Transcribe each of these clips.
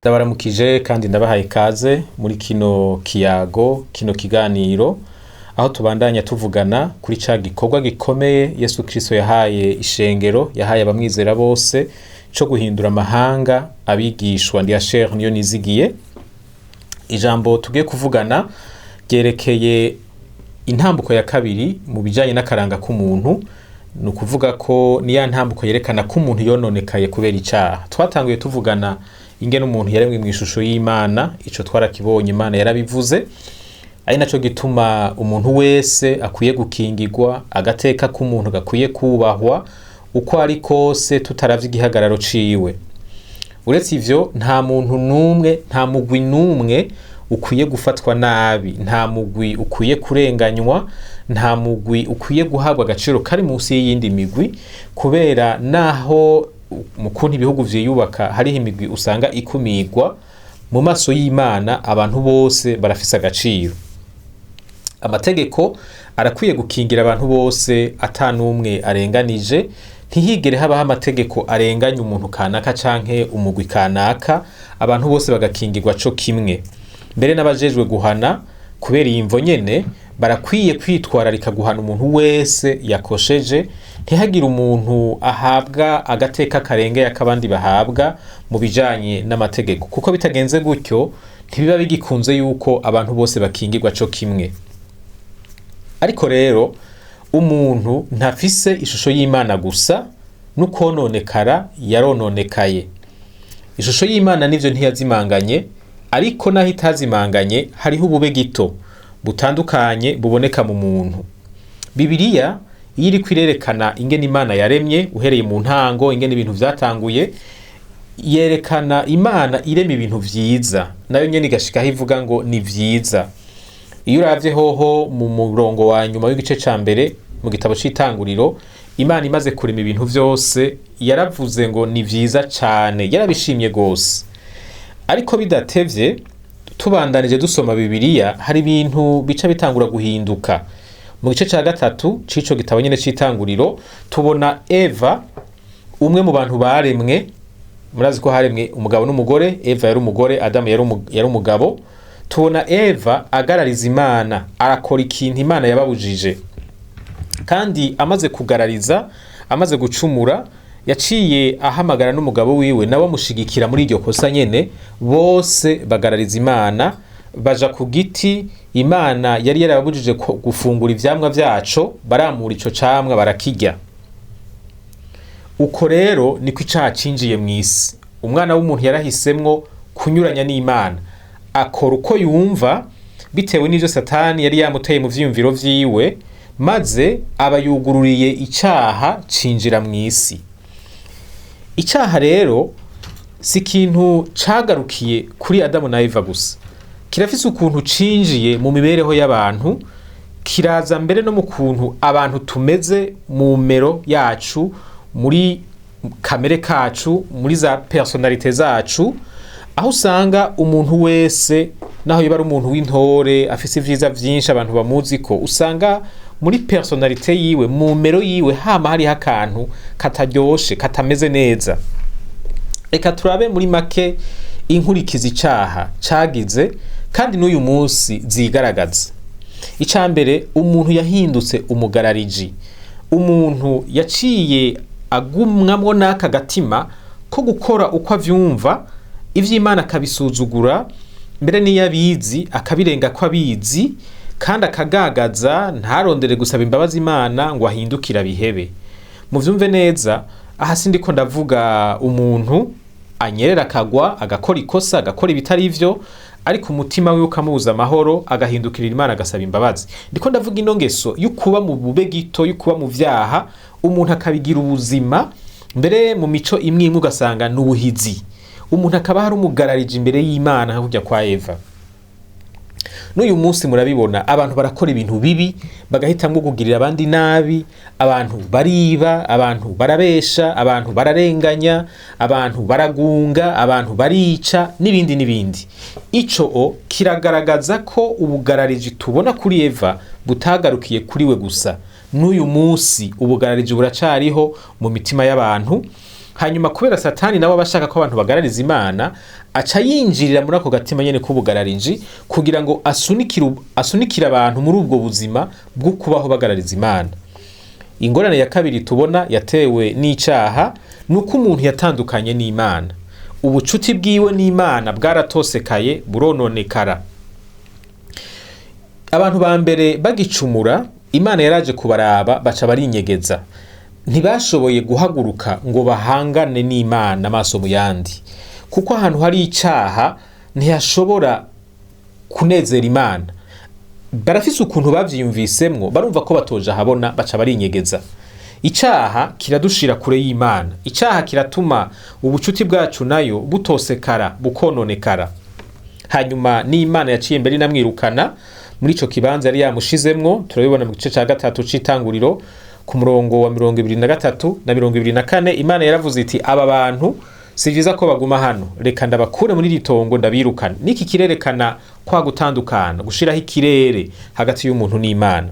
Ndabaramukije kandi ndabahaye ikaze muri kino kiyago, kino kiganiro, aho tubandanya tuvugana kuri ca gikorwa gikomeye Yesu Kristo yahaye ishengero, yahaye abamwizera bose, co guhindura amahanga abigishwa. Ndi Asher niyo nizigiye. Ijambo tugiye kuvugana ryerekeye intambuko ya kabiri mu bijanye n'akaranga k'umuntu, ni ukuvuga ko ni ya ntambuko yerekana ko umuntu yononekaye kubera icaha. Twatanguye tuvugana ingene umuntu yaremwe mw'ishusho y'Imana, ico twarakibonye, Imana yarabivuze, ari naco gituma umuntu wese akwiye gukingirwa, agateka k'umuntu gakwiye kubahwa uko ari kose, tutaravye igihagararo ciwe. Uretse ivyo, nta muntu numwe, nta mugwi numwe ukwiye gufatwa nabi, nta mugwi ukwiye kurenganywa, nta mugwi ukwiye guhabwa agaciro kari munsi y'iyindi migwi, kubera naho mu kuntu ibihugu vyiyubaka hariho imigwi usanga ikumirwa, mu maso y'Imana abantu bose barafise agaciro. Amategeko arakwiye gukingira abantu bose atanumwe arenganije, ntihigere habaho amategeko arenganya umuntu kanaka canke umugwi kanaka, abantu bose bagakingirwa co kimwe. Mbere n'abajejwe guhana kubera iyi mvo nyene barakwiye kwitwararika guhana umuntu wese yakosheje, ntihagire umuntu ahabwa agateka karengeye akabandi bahabwa mu bijanye n'amategeko, kuko bitagenze gutyo ntibiba bigikunze yuko abantu bose bakingirwa co kimwe. Ariko rero umuntu ntafise ishusho y'Imana gusa, n'ukononekara yarononekaye. Ishusho y'Imana nivyo ntiyazimanganye, ariko naho itazimanganye hariho ubube gito butandukanye buboneka mu muntu. Bibiliya iyo iriko irerekana ingene Imana yaremye, uhereye mu ntango ingene ibintu vyatanguye, yerekana Imana irema ibintu vyiza, nayo nyene igashikaho ivuga ngo ni vyiza. Iyo uravye hoho mu murongo wa nyuma w'igice ca mbere mu gitabo c'itanguriro, Imana imaze kurema ibintu vyose yaravuze ngo ni vyiza cane, yarabishimye gose. Ariko bidatevye tubandanije dusoma Bibiliya, hari ibintu bica bitangura guhinduka. Mu gice ca gatatu c'ico gitabo nyene c'itanguriro tubona Eva, umwe mu bantu baremwe. Murazi ko haremwe umugabo n'umugore, Eva yari umugore, Adamu yari umugabo. Tubona Eva agarariza Imana, arakora ikintu Imana yababujije, kandi amaze kugarariza, amaze gucumura, yaciye ahamagara n'umugabo wiwe nawe amushigikira muri iryo kosa nyene. Bose bagarariza Imana, baja ku giti Imana yari yarababujije gufungura ivyamwa vyaco, baramura ico camwa barakirya. Uko rero niko icaha cinjiye mw'isi. Umwana w'umuntu yarahisemwo kunyuranya n'Imana, akora uko yumva bitewe n'ivyo Satani yari yamuteye mu vyiyumviro vyiwe, maze aba yugururiye icaha cinjira mw'isi. Icaha rero si ikintu cagarukiye kuri Adamu na Eva gusa, kirafise ukuntu cinjiye mu mibereho y'abantu, kiraza mbere no mu kuntu abantu tumeze mu mero yacu, muri kamere kacu, muri za personalite zacu, aho usanga umuntu wese naho yoba ari umuntu w'intore afise ivyiza vyinshi abantu bamuziko, usanga muri personalite yiwe, mu mero yiwe hama hariho akantu kataryoshe, katameze neza. Reka turabe muri make inkurikizi icaha cagize kandi n'uyu munsi zigaragaza. Ica mbere, umuntu yahindutse umugarariji. Umuntu yaciye agumwamwo n'aka gatima ko gukora uko avyumva, ivy'Imana akabisuzugura, mbere n'iyo abizi akabirenga ko abizi, kandi akagagaza, ntarondere gusaba imbabazi Imana ngo ahindukire abihebe. Muvyumve neza, aha sindiko ndavuga umuntu anyerera akagwa, agakora ikosa, agakora ibitari ivyo, ariko umutima wiwe ukamubuza amahoro, agahindukirira Imana agasaba imbabazi. Ndiko ndavuga ino ngeso y'ukuba mu bube gito, y'ukuba mu vyaha, umuntu akabigira ubuzima, mbere mu mico imwe imwe ugasanga n'ubuhizi. Umuntu akaba hari umugararije imbere y'Imana nka kurya kwa Eva. N'uyu munsi murabibona, abantu barakora ibintu bibi, bagahitamwo kugirira abandi nabi, abantu bariba, abantu barabesha, abantu bararenganya, abantu baragunga, abantu barica, n'ibindi n'ibindi. Ico kiragaragaza ko ubugarariji tubona kuri Eva butagarukiye kuri we gusa. N'uyu munsi ubugarariji buracariho mu mitima y'abantu, hanyuma kubera satani nawe abashaka ko abantu bagarariza Imana aca yinjirira muri ako gatima nyene k'ubugarariji kugira ngo asunikire abantu muri ubwo buzima bwo kubaho bagarariza Imana. Ingorane ya kabiri tubona yatewe n'icaha nuko umuntu yatandukanye n'Imana. Ubucuti bwiwe n'Imana bwaratosekaye burononekara. Abantu ba mbere bagicumura Imana yaraje kubaraba baca barinyegeza. Ntibashoboye guhaguruka ngo bahangane n'Imana amaso mu yandi. Kuko ahantu hari icaha ntiyashobora kunezera Imana. Barafise ukuntu bavyiyumvisemwo barumva ko batoja habona baca barinyegeza. Icaha kiradushira kure y'Imana. Icaha kiratuma ubucuti bwacu nayo butosekara bukononekara. Hanyuma n'Imana yaciye mbere namwirukana muri ico kibanza yari yamushizemwo. Turabibona mu gice ca gatatu c'itanguriro ku murongo wa 23 na 24. Imana yaravuze iti aba bantu si vyiza ko baguma hano, reka ndabakure muri ritongo ndabirukana. Niki kirerekana kwa gutandukana, gushiraho ikirere hagati y'umuntu n'Imana.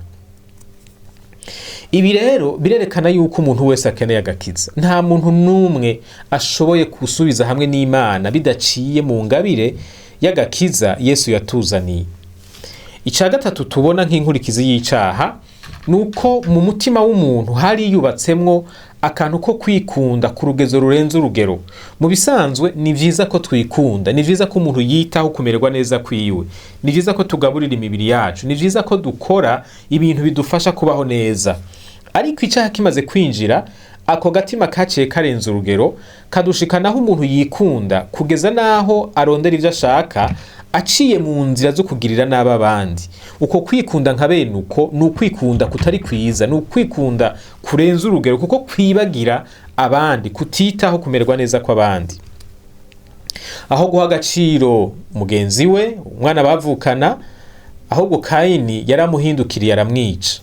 Ibi rero birerekana yuko umuntu wese akeneye agakiza. Nta muntu numwe ashoboye gusubiza hamwe n'Imana bidaciye mu ngabire y'agakiza Yesu yatuzaniye. Ica gatatu tubona nk'inkurikizi y'icaha nuko mu mutima w'umuntu hari yubatsemwo akantu ko kwikunda ku rugezo rurenze urugero. Mu bisanzwe ni vyiza ko twikunda, ni vyiza ko umuntu yitaho kumererwa neza kwiwe, ni vyiza ko tugaburira imibiri yacu, ni vyiza ko dukora ibintu bidufasha kubaho neza. Ariko icaha kimaze kwinjira, ako gatima kaciye karenze urugero kadushikanaho umuntu yikunda kugeza naho arondera ivyo ashaka aciye mu nzira zo kugirira nabi abandi. Uko kwikunda nka bene uko ni ukwikunda kutari kwiza, ni ukwikunda kurenza urugero kuko kwibagira abandi, kutitaho kumererwa neza kw'abandi. Aho guha agaciro mugenzi we, umwana bavukana, ahubwo Kayini yaramuhindukiriye aramwica.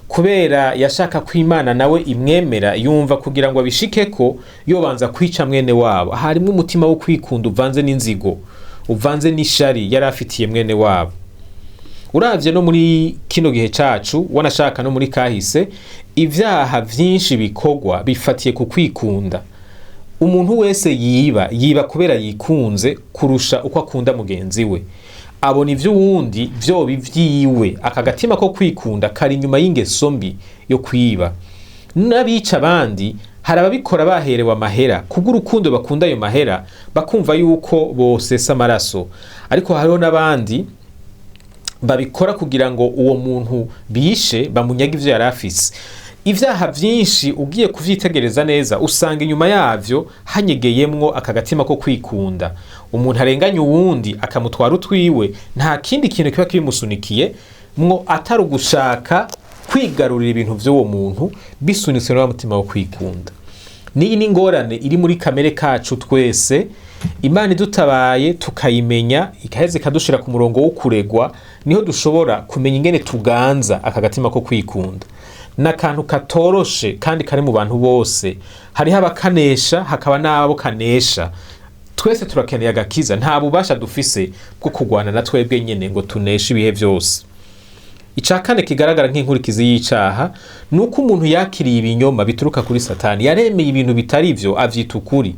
Kubera yashaka ko Imana nawe imwemera, yumva kugira ngo abishikeko yobanza kwica mwene wabo. Harimo umutima wo kwikunda uvanze n'inzigo, uvanze n'ishari yari afitiye mwene wabo. Uravye no muri kino gihe cacu, wanashaka no muri kahise, ivyaha vyinshi bikorwa bifatiye ku kwikunda. Umuntu wese yiba kubera yikunze kurusha uko akunda mugenzi we. Abona ivyo wundi vyoba ivyiwe. Aka gatima ko kwikunda kari inyuma y'ingeso mbi yo kwiba. N'abica abandi hari ababikora baherewe amahera kubw'urukundo bakunda ayo mahera, bakumva yuko bosesa amaraso. Ariko hariho n'abandi babikora kugira ngo uwo muntu bishe bamunyaga ivyo yari afise. Ivyaha vyinshi ugiye kuvyitegereza neza usanga inyuma yavyo hanyegeyemwo aka gatima ko kwikunda. Umuntu arenganya uwundi akamutwara utwiwe, nta kindi kintu kiba kibimusunikiye mwo atari ugushaka kwigarurira ibintu vy'uwo muntu bisunitswe n'umutima wo kwikunda. Niyi ni ingorane iri muri kamere kacu twese. Imana idutabaye tukayimenya ikaheze kadushira ku murongo wo kuregwa, niho dushobora kumenya ingene tuganza aka gatima ko kwikunda. N'akantu katoroshe kandi kari mu bantu bose. Hariho abakanesha hakaba n'abo kanesha. Twese turakeneye agakiza, nta bubasha dufise bwo kugwana na twebwe nyene ngo tuneshe ibihe vyose. Icakane kigaragara nk'inkurikizi y'icaha nuko umuntu yakiriye ibinyoma bituruka kuri Satani, yaremeye ibintu bitari ivyo avyita ukuri.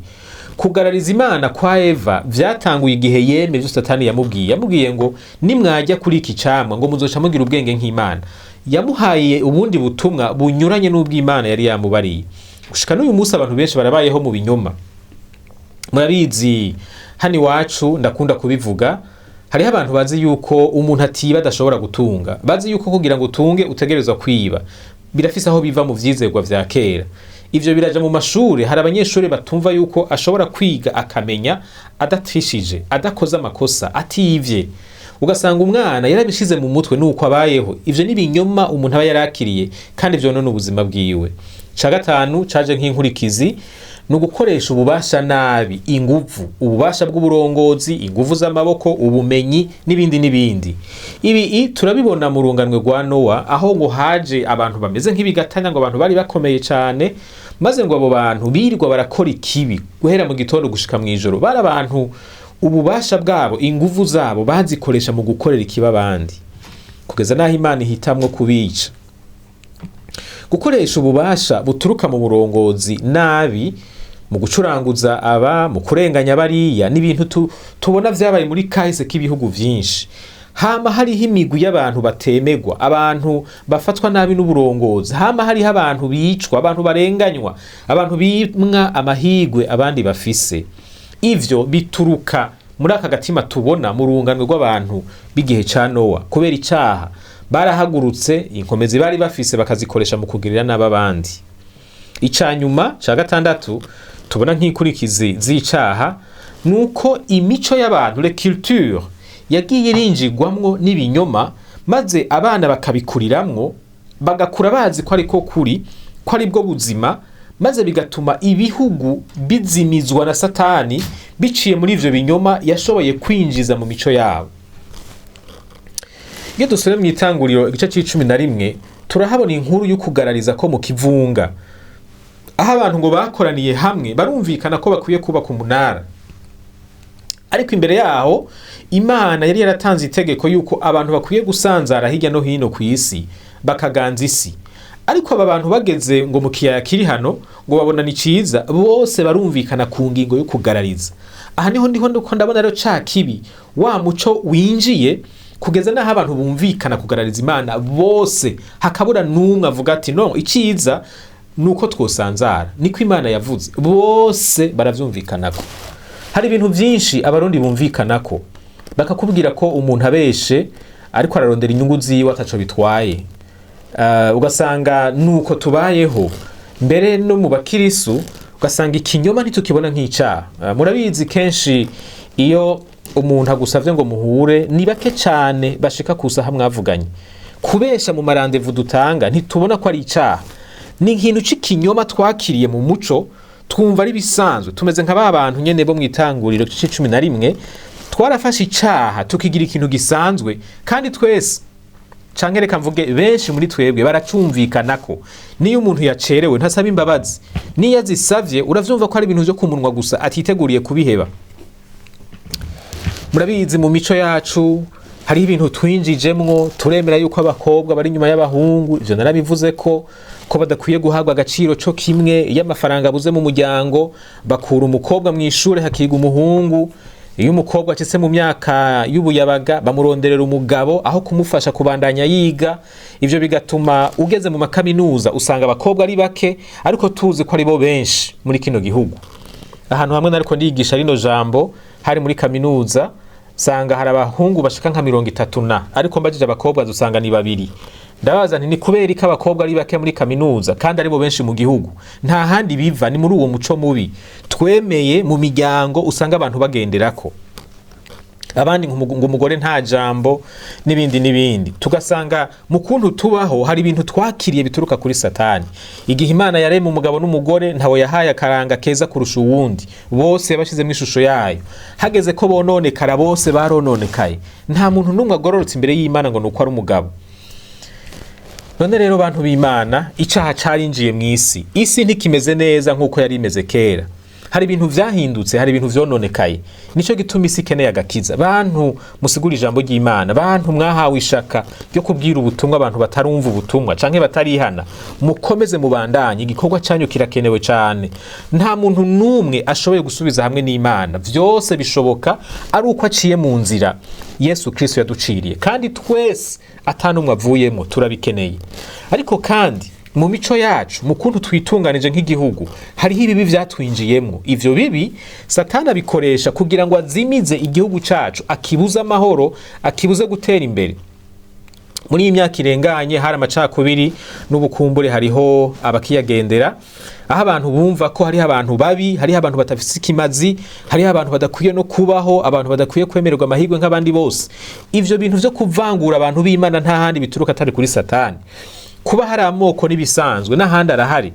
Kugarariza Imana kwa Eva vyatanguye igihe yemeye ivyo Satani yamubwiye ngo nimwajya kuri iki camwa ngo muzoca mugira ubwenge nk'Imana. Yamuhaye ubundi butumwa bunyuranye n'ubw'Imana yari yamubariye. Gushika n'uyu munsi abantu benshi barabayeho mu binyoma. Murabizi hani wacu ndakunda kubivuga, hariho abantu bazi yuko umuntu atiba adashobora gutunga, bazi yuko kugira ngo utunge utegerezwa kwiba. Birafise aho biva mu vyizerwa vya kera. Ivyo biraja mu mashuri, hari abanyeshuri batumva yuko ashobora kwiga akamenya adatishije, adakoze amakosa, ativye. Ugasanga umwana yarabishize mu mutwe nuko abayeho. Ivyo ni binyoma umuntu aba yarakiriye kandi vyonona ubuzima bwiwe. Ca gatanu caje nk'inkurikizi no gukoresha ububasha nabi, inguvu, ububasha bw'uburongozi, inguvu z'amaboko, ubumenyi n'ibindi. Ibi turabibona mu runganwe rwa Nowa, aho ngo haje abantu bameze nk'ibigatanya, ngo abantu bari bakomeye cyane, maze ngo abo bantu birirwa barakora ikibi guhera mu gitondo gushika mu ijoro. Bari abantu ububasha bwabo, inguvu zabo bazikoresha mu gukorera ikiba abandi, kugeza naho Imana ihitamwo kubica. Gukoresha ububasha buturuka mu burongozi nabi mu gucuranguza aba, mu kurenganya bariya, n'ibintu tubona vyabaye muri kahise k'ibihugu vyinshi. Hama hariho imigwi y'abantu batemegwa, abantu bafatwa nabi n'uburongozi, hama hariho abantu bicwa, abantu barenganywa, abantu bimwa amahigwe abandi bafise. Ivyo bituruka muri aka gatima tubona mu rungano rw'abantu b'igihe ca Nowa. Kubera icaha barahagurutse, inkomezi bari bafise bakazikoresha mu kugirira n'ababandi. Icanyuma ca gatandatu tubona nk'ikurikizi z'icaha nuko imico y'abantu, le culture, yagiye irinjirwamwo n'ibinyoma, maze abana bakabikuriramwo, bagakura bazi ko ariko kuri, ko ari bwo buzima, maze bigatuma ibihugu bizimizwa na Satani biciye muri ivyo binyoma yashoboye kwinjiza mu mico yabo. Iyo dusubira mu itanguriro igice c'11 turahabona inkuru y'ukugarariza ko mu kivunga, aho abantu ngo bakoraniye hamwe barumvikana ko bakwiye kubaka umunara. Ariko imbere yaho Imana yari yaratanze itegeko yuko abantu bakwiye gusanzara hirya no hino ku isi bakaganza isi. Ariko aba bantu bageze ngo mu kiyaya kiri hano ngo babona ni ciza, bose barumvikana ku ngingo yo kugarariza. Aha niho ndabona rero ca kibi, wa muco winjiye kugeza naho abantu bumvikana kugarariza Imana bose, hakabura n'umwe avuga ati no, iciza nuko twosanzara. Niko Imana yavuze, bose baravyumvikanako. Hari ibintu vyinshi abarundi bumvikanako, bakakubwira ko umuntu abeshe ariko ararondera inyungu ziwe ataco bitwaye. Ugasanga nuko tubayeho. Mbere no mu bakirisu ugasanga ikinyoma ntitukibona nk'icaha. Murabizi kenshi iyo umuntu agusavye ngo muhure ni bake cyane bashika kusa hamwavuganye. Kubesha mu marandevu dutanga ntitubona ko ari icaha. Ni ikintu c'ikinyoma twakiriye mu muco, twumva ari bisanzwe. Tumeze nka babantu nyene bo mwitanguriro c'11, twarafashe icaha tukigira ikintu gisanzwe, kandi twese canke reka mvuge benshi muri twebwe baracumvikanako. Niyo umuntu yacerewe ntasaba imbabazi, niyo azisavye uravyumva ko ari ibintu vyo kumunwa gusa atiteguriye kubiheba. Murabizi mu mico yacu hari ibintu twinjijemwo, turemera yuko abakobwa bari nyuma y'abahungu. Ivyo narabivuze ko badakwiye guhabwa agaciro co kimwe. Iyo amafaranga abuze mu muryango bakura umukobwa mw'ishure hakiga umuhungu. Iyo umukobwa acitse mu myaka y'ubuyabaga bamuronderera umugabo aho kumufasha kubandanya yiga. Ivyo bigatuma ugeze mu makaminuza usanga abakobwa ari bake, ariko tuzi ko ari bo benshi muri kino gihugu. Ahantu hamwe nariko ndigisha rino jambo hari muri kaminuza, sanga hari abahungu bashika nka 30 ariko mbajije abakobwa dusanga ni 2. Ndabaza nti ni kubera ko abakobwa ari bake muri kaminuza kandi ari bo benshi mu gihugu? Nta handi biva, ni muri uwo muco mubi twemeye mu miryango usanga abantu bagenderako. Abandi ngo umugore nta jambo n'ibindi. Tugasanga mu kuntu tubaho hari ibintu twakiriye bituruka kuri Satani. Igihe Imana yaremwe umugabo n'umugore ntawe yahaye akaranga keza kurusha uwundi, bose yabashize mw'ishusho yayo. Hageze ko bononekara bose barononekaye. Nta muntu n'umwe agororotse imbere y'Imana ngo nuko ari umugabo. None rero bantu b'Imana, icaha carinjiye mw'isi. Isi ntikimeze neza nkuko yari imeze kera. Hari ibintu vyahindutse, hari ibintu vyononekaye. Nico gituma isi ikeneye agakiza. Bantu musigura ijambo ry'Imana, bantu mwahawe ishaka ryo kubwira ubutumwa abantu batarumva ubutumwa canke batarihana, mukomeze mubandanye, igikorwa cyanyu kirakenewe cyane. Nta muntu numwe ashoboye gusubiza hamwe n'Imana. Vyose bishoboka ari uko aciye mu nzira Yesu Kristo yaduciriye, kandi twese atanumwe avuyemo turabikeneye. Ariko kandi mu mico yacu, mu kuntu twitunganije nk'igihugu, hariho ibibi vyatwinjiyemwo. Ivyo bibi Satani abikoresha kugira ngo azimize igihugu cacu, akibuza amahoro, akibuze gutera imbere. Muri imyaka irenganye hari amacakubiri n'ubukumbure, hariho abakiyagendera, aho abantu bumva ko hariho abantu babi, hariho abantu batafise ikimazi, hariho abantu badakwiye no kubaho, abantu badakwiye kwemererwa amahirwe nk'abandi bose. Ivyo bintu vyo kuvangura abantu b'Imana nta handi bituruka atari kuri Satani. Kuba hari amoko n'ibisanzwe n'ahandi arahari,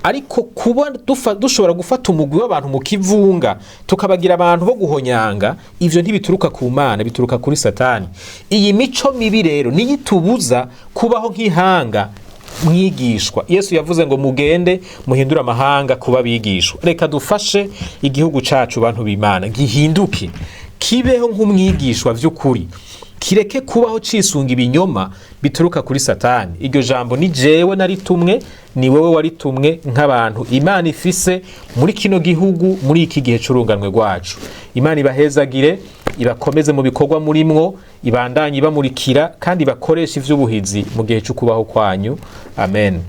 ariko kuba dushobora gufata umugwi w'abantu mu kivunga tukabagira abantu bo guhonyanga, ivyo ntibituruka ku Mana, bituruka kuri Satani. Iyi mico mibi rero niyo itubuza kubaho nk'ihanga mwigishwa. Yesu yavuze ngo mugende muhindura amahanga kuba bigishwa. Reka dufashe igihugu cacu bantu b'Imana gihinduke, kibeho nk'umwigishwa vy'ukuri, kireke kubaho cisunga ibinyoma bituruka kuri Satani. Iryo jambo ni jewe naritumwe, ni wewe waritumwe nk'abantu Imana ifise muri kino gihugu, muri iki gihe c'urunganwe rwacu. Imana ibahezagire, ibakomeze mu bikorwa murimwo, ibandanye ibamurikira kandi bakoresha ivy'ubuhizi mu gihe cyo kubaho kwanyu. Amen.